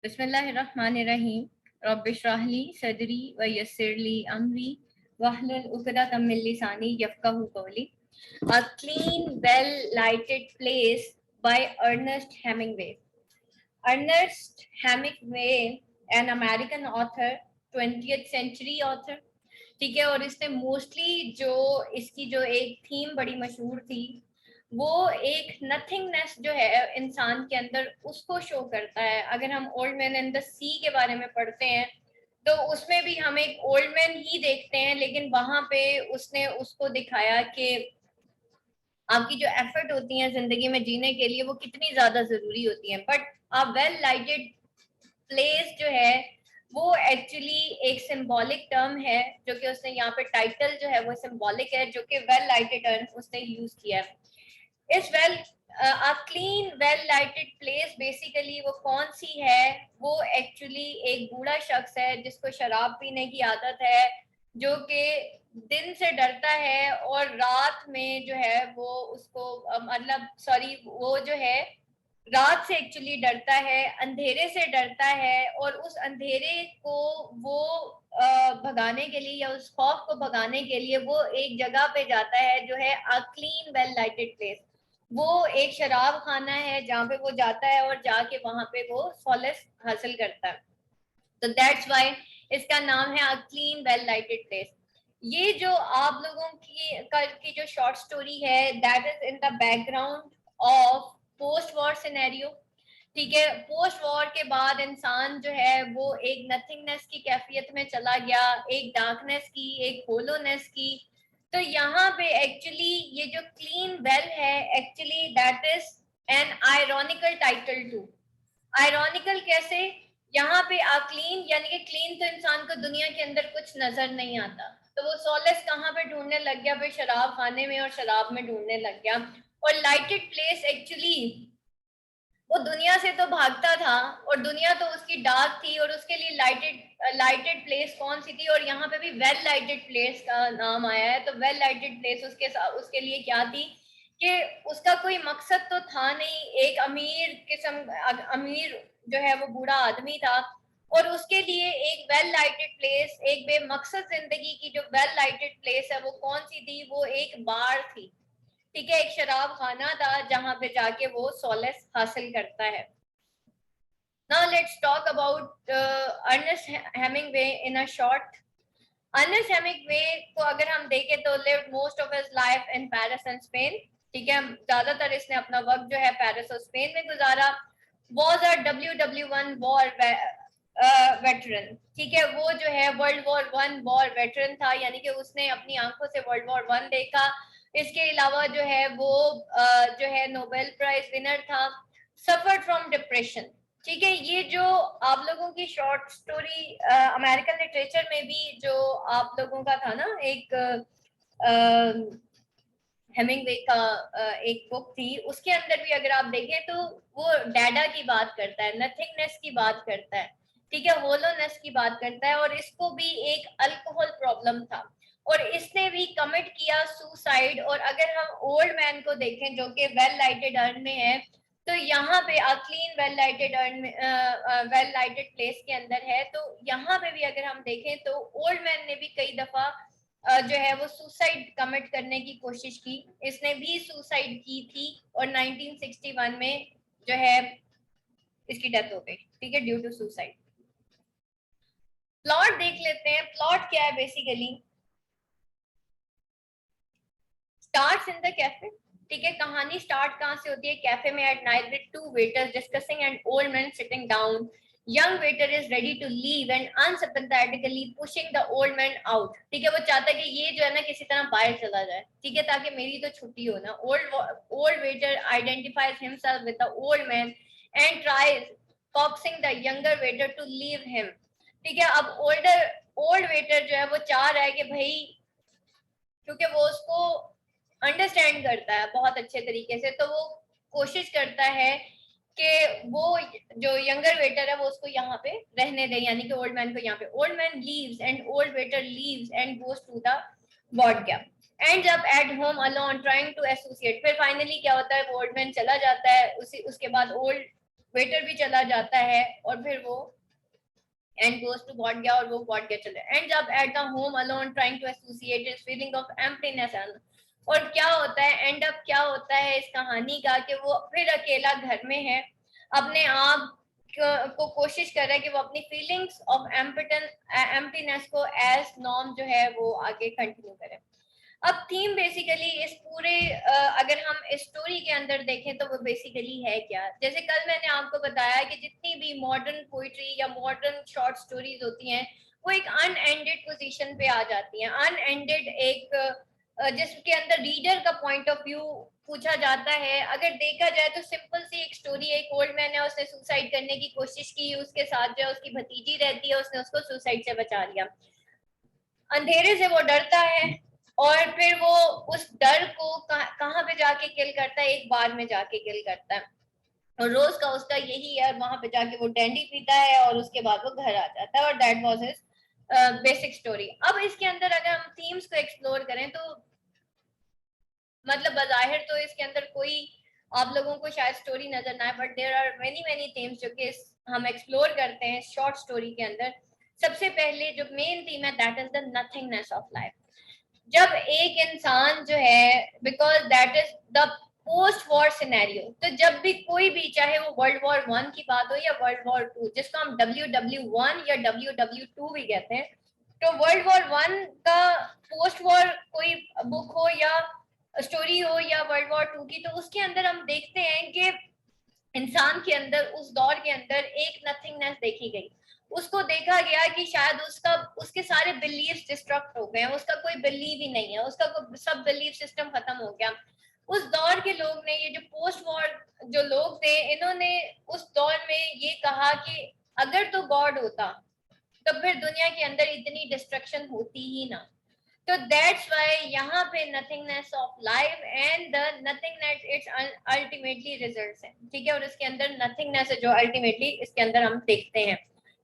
बिस्मिल्लाहिर्रहमानिर्रहीम। रब्बिश्रह ली सदरी व यस्सिर ली अमरी वहलुल उक़दतम मिन लिसानी यफ़क़हू क़ौली। A Clean, Well-Lighted Place by Ernest Hemingway. Ernest Hemingway, an American author, 20th century author, ठीक है। और इसने मोस्टली जो इसकी जो एक थीम बड़ी मशहूर थी वो एक नथिंगनेस जो है इंसान के अंदर उसको शो करता है। अगर हम ओल्ड मैन इन द सी के बारे में पढ़ते हैं तो उसमें भी हम एक ओल्ड मैन ही देखते हैं, लेकिन वहां पे उसने उसको दिखाया कि आपकी जो एफर्ट होती है जिंदगी में जीने के लिए वो कितनी ज्यादा जरूरी होती है। But a well lighted place जो है वो एक्चुअली एक सिंबॉलिक टर्म है, जो कि उसने यहाँ पे टाइटल जो है वो सिंबॉलिक है, जो कि वेल लाइटेड उसने यूज किया है। इस a clean well lighted place basically वो कौन सी है? वो एक्चुअली एक बूढ़ा शख्स है जिसको शराब पीने की आदत है, जो कि दिन से डरता है और रात में जो है वो उसको मतलब सॉरी वो जो है रात से एक्चुअली डरता है, अंधेरे से डरता है, और उस अंधेरे को वो भगाने के लिए या उस खौफ को भगाने के लिए वो एक जगह पे जाता है जो है a clean well lighted place. वो एक शराब खाना है जहाँ पे वो जाता है और जाके वहां पे वो सॉलेस हासिल करता है। तो दैट्स व्हाई इसका नाम है a clean well lighted place. ये जो आप लोगों की जो शॉर्ट स्टोरी है that is in the background of post war scenario. ठीक है, पोस्ट वॉर के बाद इंसान जो है वो एक नथिंगनेस की कैफियत में चला गया, एक डार्कनेस की, एक होलोनेस की। तो यहाँ पे एक्चुअली ये जो क्लीन वेल है actually that is an ironical title too. Ironical कैसे? यहाँ पे आ क्लीन यानी कि क्लीन तो इंसान को दुनिया के अंदर कुछ नजर नहीं आता, तो वो सोलेस कहाँ पे ढूंढने लग गया? भाई शराब खाने में और शराब में ढूंढने लग गया। और लाइटेड प्लेस एक्चुअली वो दुनिया से तो भागता था और दुनिया तो उसकी डार्क थी, और उसके लिए लाइटेड प्लेस कौन सी थी? और यहाँ पे भी वेल लाइटेड प्लेस का नाम आया है। तो वेल लाइटेड प्लेस उसके लिए क्या थी कि उसका कोई मकसद तो था नहीं। एक अमीर जो है वो बूढ़ा आदमी था, और उसके लिए एक वेल लाइटेड प्लेस, एक बेमकसद जिंदगी की जो वेल लाइटेड प्लेस है वो कौन सी थी? वो एक बार थी। ठीक है, एक शराब खाना था जहां पे जाके वो सोलेस हासिल करता है। Now let's talk about Ernest Hemingway in a short. Ernest Hemingway को अगर हम देखें तो lived most of his life in Paris and Spain. ठीक है, ज्यादातर इसने अपना वक्त जो है पेरिस और स्पेन में गुजारा। Was a WW1 war veteran. ठीक है, वो जो है world war one war veteran था, यानी कि उसने अपनी आंखों से वर्ल्ड वॉर वन देखा। इसके अलावा जो है वो जो है नोबेल प्राइज विनर था। Suffered from depression. ठीक है, ये जो आप लोगों की शॉर्ट स्टोरी अमेरिकन लिटरेचर में भी जो आप लोगों का था ना, एक हेमिंगवे का एक बुक थी, उसके अंदर भी अगर आप देखें तो वो डैडा की बात करता है, नथिंगनेस की बात करता है, ठीक है, होलोनेस की बात करता है, और इसको भी एक अल्कोहल प्रॉब्लम था और इसने भी कमिट किया सुसाइड। और अगर हम ओल्ड मैन को देखें जो कि वेल लाइटेड अर्न में है, तो यहाँ पे क्लीन वेल लाइटेड प्लेस के अंदर है, तो यहाँ पे भी अगर हम देखें तो ओल्ड मैन ने भी कई दफा जो है वो सुसाइड कमिट करने की कोशिश की। इसने भी सुसाइड की थी और 1961 में जो है इसकी डेथ हो गई, ठीक है, ड्यू टू सुसाइड। प्लॉट देख लेते हैं, प्लॉट क्या है basically. Starts in the cafe. ठीक है, कहानी स्टार्ट कहाँ से होती है? कैफे में at night with two waiters discussing and old man sitting down. Young waiter is ready to leave and unsympathetically pushing the old man out. ठीक है, वो चाहता है कि ये जो है ना किसी तरह बाहर चला जाए, ठीक है, ताकि मेरी तो छुट्टी हो ना। Old waiter identifies himself with the old man and tries coaxing the younger waiter to leave him. ठीक है, अब ओल्ड वेटर जो है वो चाह रहा है कि भाई, क्योंकि वो उसको अंडरस्टैंड करता है बहुत अच्छे तरीके से, तो वो कोशिश करता है कि वो जो यंगर वेटर है वो उसको यहाँ पे रहने दे, यानी कि ओल्ड मैन को यहाँ पे। Old man leaves and old waiter leaves and goes to the bodega, ends up at home alone trying to associate. फिर फाइनली क्या होता है, ओल्ड मैन चला जाता है, उसके बाद ओल्ड वेटर भी चला जाता है और फिर वो and goes to God गया और वो God गया चले ends up at the home alone trying to associate his feeling of emptiness and और क्या होता है एंड अप क्या होता है इस कहानी का कि वो फिर अकेला घर में है अपने आप को कोशिश कर रहा है कि वो अपनी फीलिंग्स ऑफ एम्प्टीनेस को एज नॉर्म जो है वो आगे कंटिन्यू करे। अब थीम बेसिकली इस पूरे अगर हम इस स्टोरी के अंदर देखें तो वो बेसिकली है क्या, जैसे कल मैंने आपको बताया कि जितनी भी मॉडर्न पोइट्री या मॉडर्न शॉर्ट स्टोरीज होती हैं वो एक अनएंडेड पोजीशन पे आ जाती हैं, अनएंडेड एक जिसके अंदर रीडर का पॉइंट ऑफ व्यू पूछा जाता है। अगर देखा जाए तो सिंपल सी एक स्टोरी, एक ओल्ड मैन है उसने सुसाइड करने की कोशिश की, उसके साथ जो उसकी भतीजी रहती है उसने उसको सुसाइड से बचा लिया, अंधेरे से वो डरता है और फिर वो उस डर को कहाँ पे जाके किल करता है, एक बार में जाके किल करता है और रोज का उसका यही है और वहां पे जाके वो डैंडी पीता है और उसके बाद वो घर आ जाता है और that was his basic story. अब इसके अंदर अगर हम थीम्स को एक्सप्लोर करें तो मतलब बज़ाहिर तो इसके अंदर कोई आप लोगों को शायद स्टोरी नजर ना आए, but there are many many themes जो कि हम एक्सप्लोर करते हैं शॉर्ट स्टोरी के अंदर। सबसे पहले जो मेन थीम है that is the nothingness of life. जब एक इंसान जो है, because that is the post war scenario, तो जब भी कोई भी, चाहे वो वर्ल्ड वॉर 1 की बात हो या वर्ल्ड वॉर 2 जिसको हम WW1 या WW2 भी कहते हैं, तो वर्ल्ड वॉर 1 का पोस्ट वॉर कोई बुक हो या स्टोरी हो या वर्ल्ड वॉर 2 की, तो उसके अंदर हम देखते हैं कि इंसान के अंदर उस दौर के अंदर एक नथिंगनेस देखी गई। उसको देखा गया कि शायद उसके सारे बिलीफ डिस्ट्रक्ट हो गए हैं, उसका कोई बिलीव ही नहीं है, उसका सब बिलीफ सिस्टम खत्म हो गया। उस दौर के लोग ने, ये जो पोस्ट वॉर जो लोग थे, इन्होंने उस दौर में ये कहा कि अगर तो गॉड होता तो फिर दुनिया के अंदर इतनी डिस्ट्रक्शन होती ही ना। तो दैट्स व्हाई यहाँ पे nothingness of life and the nothingness it's ultimately results है, ठीक है, और इसके अंदर नथिंगनेस है जो अल्टीमेटली इसके अंदर हम देखते हैं।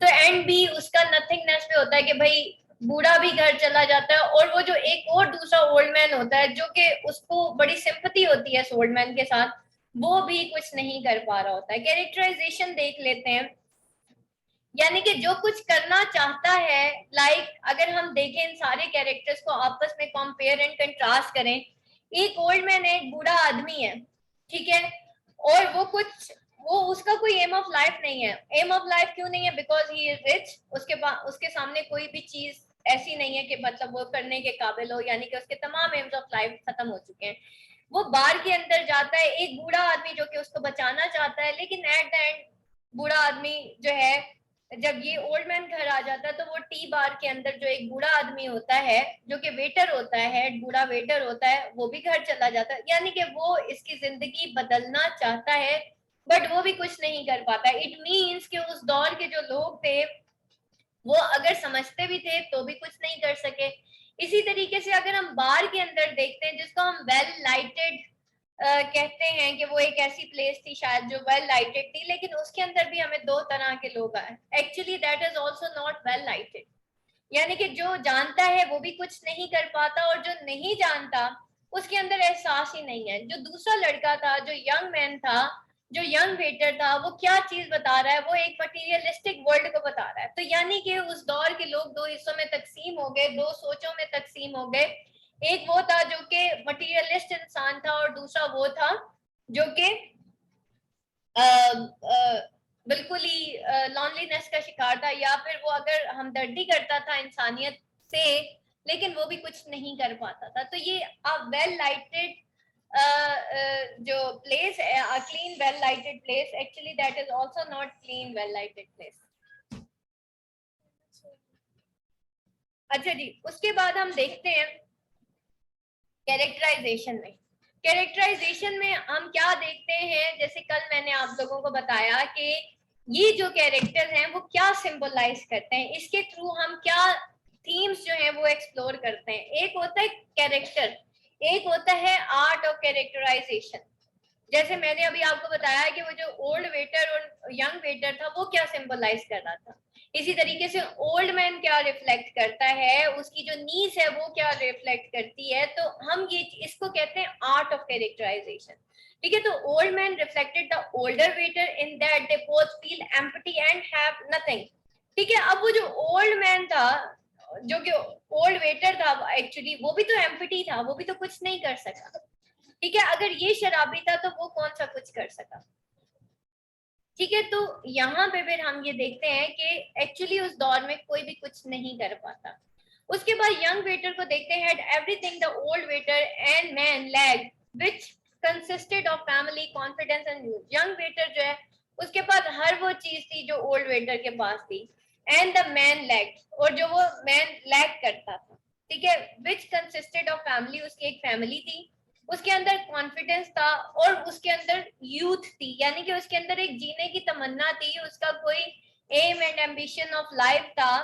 तो एंड भी उसका नथिंगनेस पे होता है कि भाई बूढ़ा भी घर चला जाता है और वो जो एक और दूसरा ओल्ड मैन होता है जो कि उसको बड़ी सिंपैथी होती है इस ओल्ड मैन के साथ, वो भी कुछ नहीं कर पा रहा होता है। कैरेक्टराइजेशन देख लेते हैं, यानी कि जो कुछ करना चाहता है, अगर हम देखें इन सारे कैरेक्टर्स को आपस में कंपेयर एंड कंट्रास्ट करें, एक ओल्ड मैन है, एक बूढ़ा आदमी है, ठीक है, और वो उसका कोई एम ऑफ लाइफ नहीं है। एम ऑफ लाइफ क्यों नहीं है? बिकॉज ही इज रिच, उसके सामने कोई भी चीज ऐसी नहीं है कि मतलब वो करने के काबिल हो, यानी कि उसके तमाम एम्स ऑफ लाइफ खत्म हो चुके हैं। वो बार के अंदर जाता है, एक बूढ़ा आदमी जो कि उसको बचाना चाहता है, लेकिन एट द एंड बूढ़ा आदमी जो है, जब ये ओल्ड मैन घर आ जाता है तो वो टी बार के अंदर जो एक बूढ़ा आदमी होता है जो कि वेटर होता है, बूढ़ा वेटर होता है, वो भी घर चला जाता है। यानी कि वो इसकी जिंदगी बदलना चाहता है बट वो भी कुछ नहीं कर पाता। इट मीन्स कि उस दौर के जो लोग थे वो अगर समझते भी थे तो भी कुछ नहीं कर सके। इसी तरीके से अगर हम बार के अंदर देखते हैं जिसको हम वेल लाइटेड कहते हैं कि वो एक ऐसी प्लेस थी शायद जो वेल लाइटेड थी, लेकिन उसके अंदर भी हमें दो तरह के लोग आए। Actually that is also not well lighted, यानी कि जो जानता है वो भी कुछ नहीं कर पाता और जो नहीं जानता उसके अंदर एहसास ही नहीं है। जो दूसरा लड़का था, जो यंग मैन था, जो यंग वेटर था, वो क्या चीज बता रहा है? वो एक मटीरियलिस्टिक वर्ल्ड को बता रहा है। तो यानी कि उस दौर के लोग दो हिस्सों में तकसीम हो गए, दो सोचों में तकसीम हो गए। एक वो था जो कि मटीरियलिस्ट इंसान था और दूसरा वो था जो कि बिल्कुल ही लॉनलीनेस का शिकार था, या फिर वो अगर हमदर्दी करता था इंसानियत से लेकिन वो भी कुछ नहीं कर पाता था। तो ये वेल लाइटेड जो प्लेस है, a clean well lighted place, actually that is also not clean well lighted place। अच्छा जी, उसके बाद हम देखते हैं कैरेक्टराइजेशन में। कैरेक्टराइजेशन में हम क्या देखते हैं, जैसे कल मैंने आप लोगों को बताया कि ये जो कैरेक्टर्स हैं वो क्या सिंबलाइज करते हैं, इसके थ्रू हम क्या थीम्स जो हैं वो एक्सप्लोर करते हैं। एक होता है कैरेक्टर, एक होता है आर्ट ऑफ कैरेक्टराइजेशन। जैसे मैंने अभी आपको बताया कि वो जो ओल्ड वेटर और यंग वेटर था वो क्या सिंबलाइज कर रहा था। इसी तरीके से ओल्ड मैन क्या रिफ्लेक्ट करता है, उसकी जो नीड्स है वो क्या रिफ्लेक्ट करती है, तो हम ये इसको कहते हैं आर्ट ऑफ कैरेक्टराइजेशन। ठीक है, तो old man reflected the older waiter in that they both feel empty and have nothing. ठीक है, अब वो जो ओल्ड मैन था, जो कि ओल्ड वेटर था, एक्चुअली वो भी तो एम्पटी था, वो भी तो कुछ नहीं कर सका। ठीक है, अगर ये शराबी था तो वो कौन सा कुछ कर सका। ठीक है, तो यहाँ पे फिर हम ये देखते हैं कि एक्चुअली उस दौर में कोई भी कुछ नहीं कर पाता। उसके बाद यंग वेटर को देखते हैं, everything the old waiter and man lag which consisted of family confidence and youth. Young waiter जो है उसके पास हर वो चीज थी जो ओल्ड वेटर के पास थी, एंड द मैन लैग, और जो वो मैन लैग करता था। ठीक है, व्हिच कंसिस्टेड ऑफ फैमिली, उसकी एक फैमिली थी, उसके अंदर कॉन्फिडेंस था, और उसके अंदर यूथ थी, यानी कि उसके अंदर एक जीने की तमन्ना थी, उसका कोई aim and ambition of life था,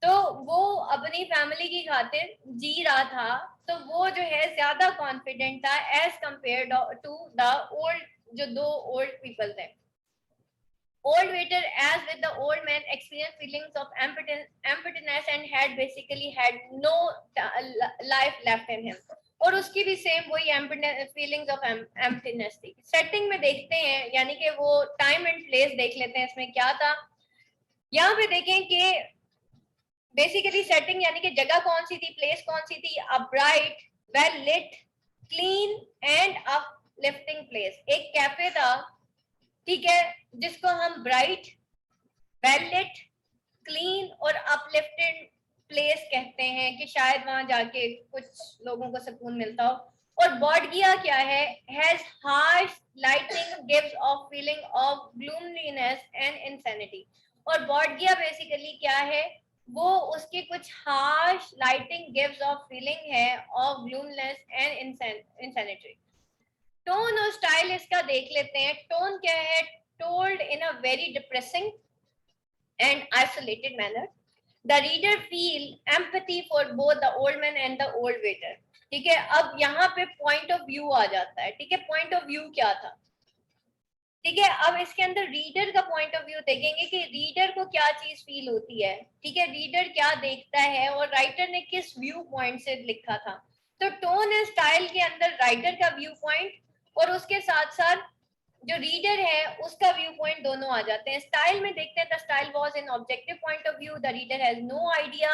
तो वो अपनी फैमिली की खातिर जी रहा था। तो वो जो है ज्यादा कॉन्फिडेंट था as compare to the old, जो दो ओल्ड पीपल थे। Old waiter, as with the old man, experienced feelings of emptiness and had basically had no life left in him. और उसकी भी सेम वही फीलिंग्स ऑफ एम्प्टीनेस थी। Setting में देखते हैं, यानी कि वो टाइम एंड प्लेस देख लेते हैं इसमें क्या था। यहाँ पे देखें कि बेसिकली सेटिंग यानी कि जगह कौन सी थी, प्लेस कौन सी थी, a bright, well lit, clean and uplifting place. एक कैफे था, ठीक है, जिसको हम ब्राइट, वेल लिट, क्लीन और अपलिफ्टेड प्लेस कहते हैं, कि शायद वहां जाके कुछ लोगों को सुकून मिलता हो। और बॉडगिया क्या है, has harsh lighting gives off feeling of gloominess and insanity. और बॉडगिया बेसिकली क्या है, वो उसकी कुछ harsh lighting gives off feeling है of gloominess and insanity. Tone और स्टाइल इसका देख लेते हैं। टोन क्या है, told in a very depressing and isolated manner. The reader feel empathy for both the old man and the old waiter. ठीक है, अब यहाँ पे पॉइंट ऑफ व्यू आ जाता है। ठीक है, पॉइंट ऑफ व्यू क्या था। ठीक है, अब इसके अंदर रीडर का पॉइंट ऑफ व्यू देखेंगे कि रीडर को क्या चीज फील होती है। ठीक है, रीडर क्या देखता है और राइटर ने किस व्यू पॉइंट से लिखा था। तो टोन एंड स्टाइल के अंदर राइटर का व्यू पॉइंट और उसके साथ साथ जो रीडर है उसका व्यू पॉइंट दोनों आ जाते हैं। स्टाइल में देखते हैं, the style was in objective point of view, the reader has no idea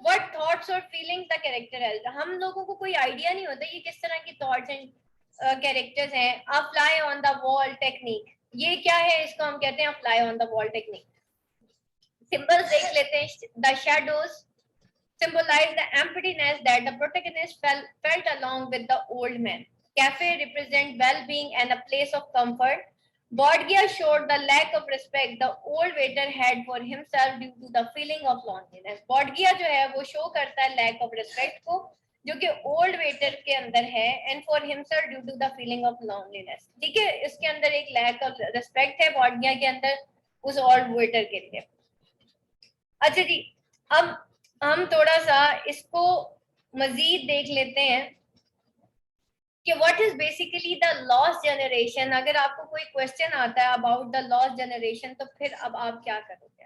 what thoughts और फीलिंग्स द कैरेक्टर हैज। हम लोगों को कोई आइडिया नहीं होता ये किस तरह की थॉट्स एंड कैरेक्टर्स हैं। अ fly on the wall technique, ये क्या है, इसको हम कहते हैं fly on the wall technique. Symbols देख लेते हैं, the shadows symbolize the emptiness that the protagonist felt along with the old man. Cafe represent well-being and a place of comfort. Bodgia showed the lack of respect the old waiter had for himself due to the feeling of loneliness. Bodgia जो है वो show करता है lack of respect को, जो कि old waiter के अंदर है, and for himself due to the feeling of loneliness. ठीक है, इसके अंदर एक लैक ऑफ रिस्पेक्ट है बॉडगिया के अंदर उस ओल्ड वेटर के लिए। अच्छा जी, अब हम थोड़ा सा इसको मजीद देख लेते हैं कि what is basically the lost generation. अगर आपको कोई क्वेश्चन आता है अबाउट द लॉस्ट जनरेशन तो फिर अब आप क्या करोगे।